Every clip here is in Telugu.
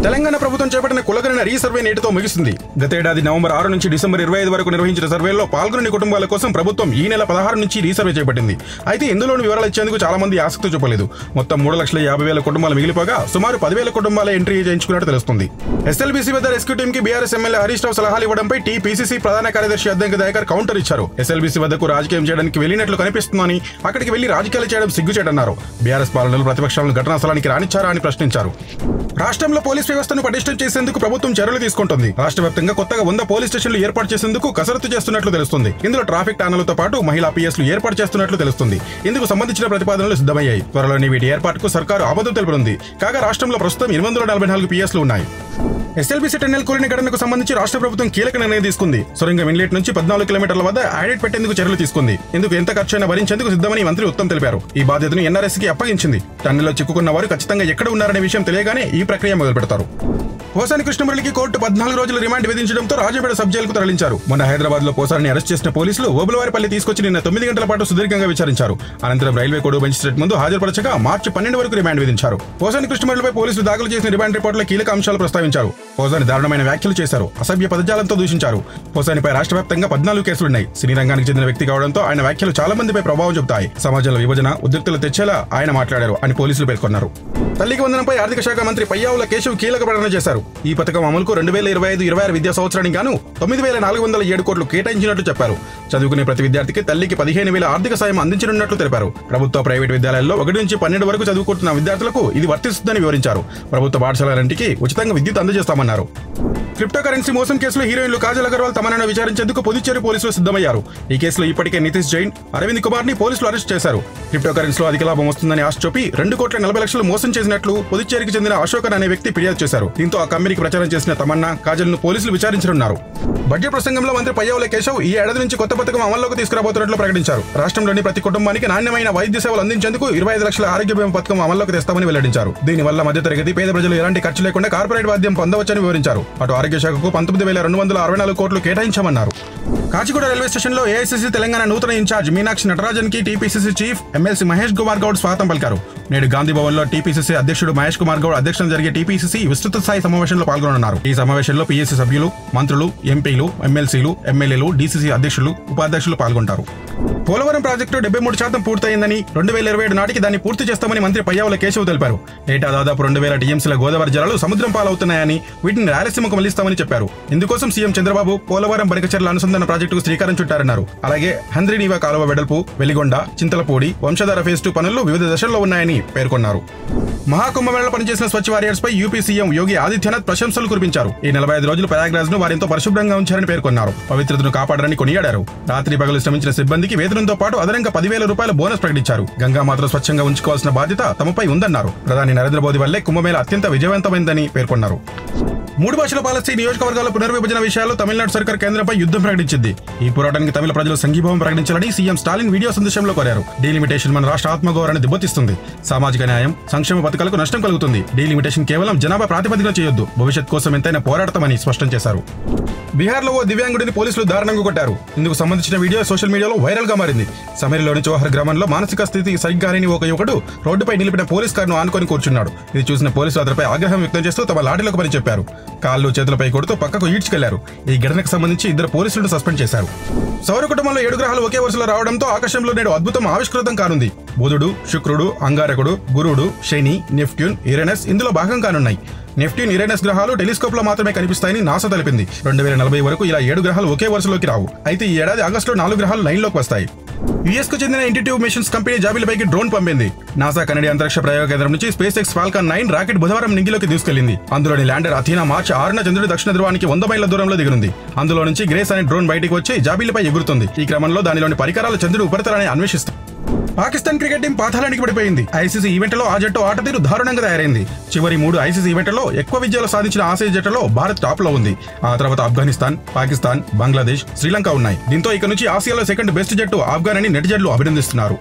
తెలంగాణ ప్రభుత్వం చేపట్టిన కులగణన రీసర్వే నేటితో ముగిసింది. గతేడాది నవంబర్ 6 నుంచి డిసెంబర్ 25 వరకు నిర్వహించిన సర్వేలో పాల్గొని కుటుంబాల కోసం ప్రభుత్వం ఈ నెల 16 నుంచి రీసర్వే చేపట్టింది. అయితే ఇందులోని వివరాలు ఇచ్చేందుకు చాలా మంది ఆసక్తి చూపలేదు. మొత్తం 3,50,000 కుటుంబాలు మిగిలిపోగా సుమారు 10,000 కుటుంబాలే ఎంట్రీ చేయించుకున్నట్టు తెలుస్తుంది. ఎస్ఎల్బీసీ వద్ద రెస్క్యూ టీమ్ కి బీఆర్ఎస్ ఎమ్మెల్యే హరీష్ రావు సలహాలు ఇవ్వడంపై టీపీసీసీ ప్రధాన కార్యదర్శి అద్దంకి దయాకర్ కౌంటర్ ఇచ్చారు. ఎస్ఎల్బీసీ వద్దకు రాజకీయం చేయడానికి వెళ్లినట్లు కనిపిస్తుందని, అక్కడికి వెళ్లి రాజకీయాలు చేయడం సిగ్గుచేటన్నారు. బీఆర్ఎస్ పాలనలో ప్రతిపక్షాలను ఘటనా స్థలానికి రానిచ్చారా అని ప్రశ్నించారు. రాష్ట్రంలో పోలీస్ వ్యవస్థను పటిష్టం చేసేందుకు ప్రభుత్వం చర్యలు తీసుకుంటుంది. రాష్ట్ర వ్యాప్తంగా కొత్తగా 100 పోలీస్ స్టేషన్లు ఏర్పాటు చేసేందుకు కసరత్తు చేస్తున్నట్లు తెలుస్తుంది. ఇందులో ట్రాఫిక్ టానలతో పాటు మహిళా పీఎస్లు ఏర్పాటు చేస్తున్నట్లు తెలుస్తుంది. ఇందుకు సంబంధించిన ప్రతిపాదనలు సిద్ధమయ్యాయి. త్వరలోనే వీటి ఏర్పాటుకు సర్కారు ఆమోదం తెలుపనుంది. కాగా రాష్ట్రంలో ప్రస్తుతం 844 పీఎస్లు ఉన్నాయి. ఎస్ఎల్బీసీ టన్నెల్ కూలిన ఘటనకు సంబంధించి రాష్ట్ర ప్రభుత్వం కీలక నిర్ణయం తీసుకుంది. సొరంగం ఇన్లెట్ నుంచి 14 కిలోమీటర్ల వద్ద ఆడిట్ పెట్టేందుకు చర్యలు తీసుకుంది. ఇందుకు ఎంత ఖర్చైనా భరించేందుకు సిద్ధమని మంత్రి ఉత్తమ్ తెలిపారు. ఈ బాధ్యతను ఎన్ఆర్ఎస్కి అప్పగించింది. టన్నెల్లో చిక్కుకున్న వారు ఖచ్చితంగా ఎక్కడ ఉన్నారనే విషయం తెలియగానే ఈ ప్రక్రియ మొదలు పెడతారు. పోసాని కృష్ణమురళికి కోర్టు 14 రోజుల రిమాండ్ విధించడంతో రాజపేట సబ్ జైలుకు తరలించారు. మొన్న హైదరాబాద్ లో పోసాని అరెస్ట్ చేసిన పోలీసులు ఓబులవారిపల్లి తీసుకొచ్చి నిన్న 9 గంటల పాటు సుదీర్ఘంగా విచారించారు. అనంతరం రైల్వే కోడ్ మెజిస్ట్రేట్ ముందు హాజరుపరచగా మార్చి 12 వరకు రిమాండ్ విధించారు. పోసాని కృష్ణమురళిపై పోలీసులు దాఖలు చేసిన రిమాండ్ రిపోర్టులో కీలక అంశాలు ప్రస్తావించారు. పోసాని దారుణమైన వ్యాఖ్యలు చేశారు. అసభ్య పదజాలంతో దూషించారు. పోసానిపై రాష్ట్ర వ్యాప్తంగా 14 కేసులున్నాయి. సినీ రంగానికి చెందిన వ్యక్తి కావడంతో ఆయన వ్యాఖ్యలు చాలా మందిపై ప్రభావం చూపుతాయి. సమాజంలో విభజన ఉద్రిక్తలు తెచ్చేలా ఆయన మాట్లాడారు అని పోలీసులు పేర్కొన్నారు. తల్లికి వందనంపై ఆర్థిక శాఖ మంత్రి పయ్యావుల కేశవ్ కీలక ప్రకటన చేశారు. ఈ పథకం అమలుకు 2025-26 విద్యా సంవత్సరానికి గాను 9,407 కోట్లు కేటాయించినట్లు చెప్పారు. చదువుకునే ప్రతి విద్యార్థికి తల్లికి 15,000 ఆర్థిక సాయం అందించనున్నట్లు తెలిపారు. ప్రభుత్వ ప్రైవేటు విద్యాలయాల్లో 1 నుంచి 12 వరకు చదువుకుంటున్న విద్యార్థులకు ఇది వర్తిస్తుందని వివరించారు. ప్రభుత్వ పాఠశాలన్నింటికి ఉచితంగా విద్యుత్ అందజేస్తామన్నారు. క్రిప్టో కరెన్సీ మోసం కేసులో హీరోయిన్లు కాజల్ అగర్వాల్ తమను విచారించేందుకు పుదుచ్చేరి పోలీసులు సిద్ధమయ్యారు. ఈ కేసులో ఇప్పటికే నితీష్ జైన్, అరవింద్ కుమార్ ని పోలీసులు అరెస్ట్ చేశారు. క్రిప్టో కరెన్సీలో అధిక లాభం వస్తుందని ఆశ చూపి 2,40,00,000 మోసం చేసినట్లు పుదుచ్చేరికి చెందిన అశోకన్ అనే వ్యక్తి ఫిర్యాదు చేశారు. దీంతో ఆ కంపెనీకి ప్రచారం చేసిన తమన్నా, కాజల్ ను పోలీసులు విచారించనున్నారు. బడ్జెట్ ప్రసంగంలో మంత్రి పయ్యావుల కేశవ్ ఈ ఏడాది నుంచి కొత్త పథకం అమల్లోకి తీసుకురాబోతున్నట్లు ప్రకటించారు. రాష్ట్రంలోని ప్రతి కుటుంబానికి నాణ్యమైన వైద్య సేవలు అందించేందుకు 25 లక్షల ఆరోగ్య బీమా పథకం అమల్లోకి తెస్తామని వెల్లడించారు. దీనివల్ల మధ్యతరగతి పేద ప్రజలు ఎలాంటి ఖర్చు లేకుండా కార్పొరేట్ వైద్యం పొందవచ్చని వివరించారు. అటు ఆరోగ్య శాఖకు 19,264 కోట్లు కేటాయించామన్నారు. కాచిగూడ రైల్వే స్టేషన్లో ఏఐసీసీ తెలంగాణ నూతన ఇన్ఛార్జ్ మీనాక్షి నటరాజన్ కి TPCC chief MLC Mahesh Kumar Goud స్వాగతం పలికారు. నేడు గాంధీ భవన్ లో టీపీసీసీ అధ్యక్షుడు మహేష్ కుమార్ గౌడ్ అధ్యక్షతన జరిగే టీపీసీసీ విస్తృత స్థాయి సమావేశంలో పాల్గొననున్నారు. ఈ సమావేశంలో పీఎస్సీ సభ్యులు, మంత్రులు, ఎంపీలు, ఎమ్మెల్సీలు, ఎమ్మెల్యేలు, డీసీసీ అధ్యక్షులు, ఉపాధ్యక్షులు పాల్గొంటారు. పోలవరం ప్రాజెక్టు 73% పూర్తయిందని, 2027 నాటికి దాన్ని పూర్తి చేస్తామని మంత్రి పయ్యావుల కేశవ్ తెలిపారు. ఏటా దాదాపు 2,000 టీఎంసీల గోదావరి జలాలు సముద్రం పాలవుతున్నాయని, వీటిని రాయలసీమకు మళ్లిస్తామని చెప్పారు. ఇందుకోసం సీఎం చంద్రబాబు పోలవరం బనకచెర్ల అనుసంధాన ప్రాజెక్టుకు శ్రీకారం చుట్టారన్నారు. అలాగే హంద్రీనీవా కాలువ వెడల్పు, వెలిగొండ, చింతలపూడి, వంశధార ఫేజ్ 2 పనులు వివిధ దశల్లో ఉన్నాయని పేర్కొన్నారు. మహాకుంభమేళలో పనిచేసిన స్వచ్ఛ వారియర్స్ పై యూపీ సీఎం యోగి ఆదిత్యనాథ్ ప్రశంసలు కురిపించారు. ఈ 45 రోజులు ప్రయాగ్రాజ్ ను వారెంతో పరిశుభ్రంగా ఉంచారని పేర్కొన్నారు. పవిత్రతను కాపాడారని కొనియాడారు. రాత్రి పగలు శ్రమించిన సిబ్బందికి వేతనంతో పాటు అదనంగా 10,000 రూపాయల బోనస్ ప్రకటించారు. గంగామాతను స్వచ్ఛంగా ఉంచుకోవాల్సిన బాధ్యత తమపై ఉందన్నారు. ప్రధాని నరేంద్ర మోదీ వల్లే కుంభమేళ అత్యంత విజయవంతమైందని పేర్కొన్నారు. 3 భాషల పాలసీ నియోజకవర్గాల పునర్విభజన విషయాల్లో తమిళనాడు సర్కార్ కేంద్రంపై యుద్ధం ప్రకటించింది. ఈ పోరాటానికి తమిళ ప్రజలు సంఘీభావం ప్రకటించాలని సీఎం స్టాలిన్ వీడియో సందేశంలో కోరారు. డీలిమిటేషన్ మన రాష్ట్ర ఆత్మగౌరవాన్ని దెబ్బతీస్తుంది. సామాజిక న్యాయం, సంక్షేమ పథకాలకు నష్టం కలుగుతుంది. డీలిమిటేషన్ కేవలం జనాభా ప్రాతిపదికన చేయొద్దు. భవిష్యత్ కోసం ఎంతైనా పోరాడతామని స్పష్టం చేశారు. బీహార్లో ఓ దివ్యాంగుడిని పోలీసులు దారుణంగా కొట్టారు. ఇందుకు సంబంధించిన వీడియో సోషల్ మీడియాలో వైరల్ గా మారింది. సమీర్లోని చౌహర్ గ్రామంలో మానసిక స్థితి సరిగ్గా లేని ఒక యువకుడు రోడ్డుపై నిలిపిన పోలీస్ కారును ఆనుకొని కూర్చున్నాడు. ఇది చూసిన పోలీసులు అతనిపై ఆగ్రహం వ్యక్తం చేస్తూ తమ లాఠీలకు పని చెప్పారు. కాళ్ళు చేతులపై కొడుతూ పక్కకు ఈడ్చుకెళ్లారు. ఈ ఘటనకు సంబంధించి 2 పోలీసులను సస్పెండ్ చేశారు. సౌర కుటుంబంలో 7 గ్రహాలు ఒకే వరుసలో రావడంతో ఆకాశంలో నేడు అద్భుతం ఆవిష్కృతం కానుంది. బుధుడు, శుక్రుడు, అంగారకుడు, గురుడు, శని, నెప్ట్యూన్, యురేనస్ ఇందులో భాగం కానున్నాయి. నెప్ట్యూన్, యురేనస్ గ్రహాలు టెలిస్కోప్ లో మాత్రమే కనిపిస్తాయని నాసా తెలిపింది. 2040 వరకు ఇలా 7 గ్రహాలు ఒకే వరుసలోకి రావు. అయితే ఈ ఏడాది ఆగస్టులో 4 గ్రహాలు లైన్లోకి వస్తాయి. యుఎస్ కు చెందిన ఇంటిట్యూబ్ మిషన్స్ కంపెనీ జాబిలిపైకి డ్రోన్ పంపింది. నాసా కనడియా అంతరిక్ష ప్రయోగ కేంద్రం నుంచి స్పేస్ ఎక్స్ ఫాల్కన్ 9 రాకెట్ బుధవారం నింగిలోకి తీసుకెళ్లింది. అందులోని ల్యాండర్ అథీనా మార్చి 6న చంద్రుడి దక్షిణ ధ్రువానికి 100 మైళ్ల దూరంలో దిగునుంది. అందులో నుంచి గ్రేస్ అనే డ్రోన్ బయటికి వచ్చి జాబిలిపై ఎగురుతుంది. ఈ క్రమంలో దానిలోని పరికరాలు చంద్రుడి ఉపరితలాన్ని అన్వేషిస్తాయి. పాకిస్తాన్ క్రికెట్ టీం పాతాళానికి పడిపోయింది. ఐసీసీ ఈవెంట్లో ఆ జట్టు ఆట తీరు దారుణంగా తయారైంది. చివరి 3 ఐసీసీ ఈవెంట్లలో ఎక్కువ విజయాలు సాధించిన ఆసియా జట్టులో భారత్ టాప్ లో ఉంది. ఆ తర్వాత ఆఫ్ఘనిస్తాన్, పాకిస్తాన్, బంగ్లాదేశ్, శ్రీలంక ఉన్నాయి. దీంతో ఇక నుంచి ఆసియాలో సెకండ్ బెస్ట్ జట్టు ఆఫ్ఘన్ అని నెటిజన్లు అభినందిస్తున్నారు.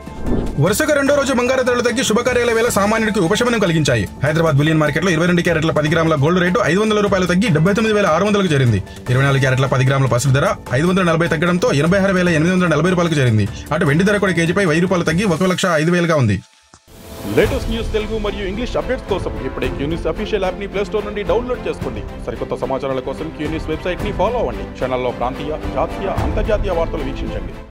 వరుసగా 2వ రోజు బంగారు ధరలు తగ్గి శుభకార్యాల వేళ సామాన్యుడికి ఉపశమనం కలిగించాయి. హైదరాబాద్ బులియన్ మార్కెట్లో 22 క్యారెట్ల 10 గ్రాముల గోల్డ్ రేటు 500 రూపాయలు తగ్గి 79,600కు చేరింది. 24 క్యారెట్ల 10 గ్రాముల పసుపు ధర 540 తగ్గడంతో 86,840 రూపాయలకు చేరింది. అటు వెండి ధర కూడా కేజీపై 1000 రూపాయలు తగ్గి 1,05,000గా ఉంది. లేటెస్ట్ న్యూస్ తెలుగు మరియు ఇంగ్లీష్ అప్డేట్స్ కోసం ఇప్పుడే క్యూ న్యూస్ అఫీషియల్ యాప్ ని ప్లే స్టోర్ నుండి డౌన్లోడ్ చేసుకోండి. సరికొత్త సమాచారాల కోసం క్యూ న్యూస్ వెబ్సైట్ ని ఫాలో అవ్వండి. ఛానల్లో ప్రాంతీయ, జాతీయ, అంతర్జాతీయ వార్తలు వీక్షించండి.